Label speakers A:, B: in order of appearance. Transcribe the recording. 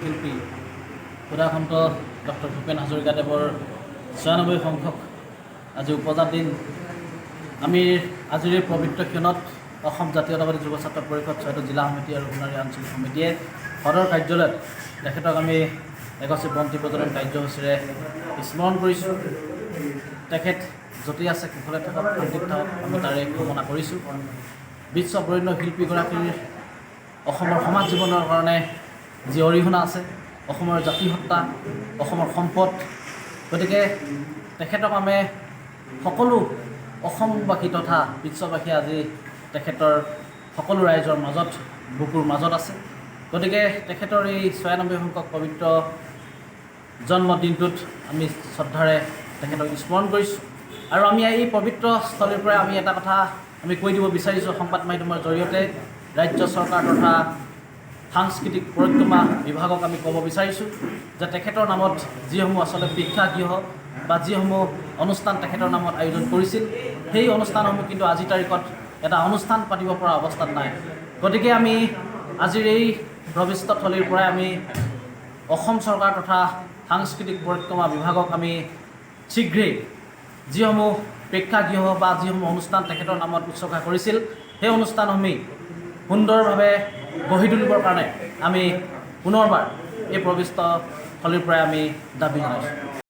A: শিল্পী সুধাকন্ত ডক্টৰ ভূপেন হাজৰিকাদেৱৰ ৯৬ সংখ্যক আজি উপজাত দিন। আমি আজিৰ এই পবিত্ৰ ক্ষণত অসম জাতীয়তাবাদী যুৱ ছাত্ৰ পৰিষদ ৬টা জিলা সমিতি আৰু সোণাৰী আঞ্চলিক সমিতিয়ে সদৰ কাৰ্যালয়ত তেখেতক আমি এগছি বন্তি প্ৰজ্বলন কাৰ্যসূচীৰে স্মৰণ কৰিছোঁ। তেখেত য'তেই আছে কুশলে থাকক, শান্তিত থাকক, আমি তাৰে কামনা কৰিছোঁ। বিশ্ব বৰেণ্য শিল্পীগৰাকীৰ অসমৰ সমাজ জীৱনৰ কাৰণে যি অৰিহণা আছে, অসমৰ জাতিসত্তা, অসমৰ সম্পদ, গতিকে তেখেতক আমি সকলো অসমবাসী তথা বিশ্ববাসী আজি তেখেতৰ সকলো ৰাইজৰ মাজত বুকুৰ মাজত আছে। গতিকে তেখেতৰ এই ৯৬ সংখ্যক পবিত্ৰ জন্মদিনটোত আমি শ্ৰদ্ধাৰে তেখেতক স্মৰণ কৰিছোঁ। আৰু আমি এই পবিত্ৰ স্থলীৰ পৰা আমি এটা কথা আমি কৈ দিব বিচাৰিছোঁ সংবাদ মাধ্যমৰ জৰিয়তে, ৰাজ্য চৰকাৰ তথা সাংস্কৃতিক পৰিক্ৰমা বিভাগক আমি ক'ব বিচাৰিছোঁ যে তেখেতৰ নামত যিসমূহ আচলতে প্ৰেক্ষাগৃহ বা যিসমূহ অনুষ্ঠান তেখেতৰ নামত আয়োজন কৰিছিল, সেই অনুষ্ঠানসমূহ কিন্তু আজিৰ তাৰিখত এটা অনুষ্ঠান পাতিব পৰা অৱস্থাত নাই। গতিকে আমি আজিৰ এই প্ৰবিষ্টথলীৰ পৰাই আমি অসম চৰকাৰ তথা সাংস্কৃতিক পৰিক্ৰমা বিভাগক আমি শীঘ্ৰেই যিসমূহ প্ৰেক্ষাগৃহ বা যিসমূহ অনুষ্ঠান তেখেতৰ নামত উৎসৰ্গা কৰিছিল, সেই অনুষ্ঠানসমূহ সুন্দৰভাৱে গঢ়ি তুলিবৰ কাৰণে আমি পুনৰবাৰ এই প্ৰবিষ্টথলীৰ পৰাই আমি দাবী জনাইছোঁ।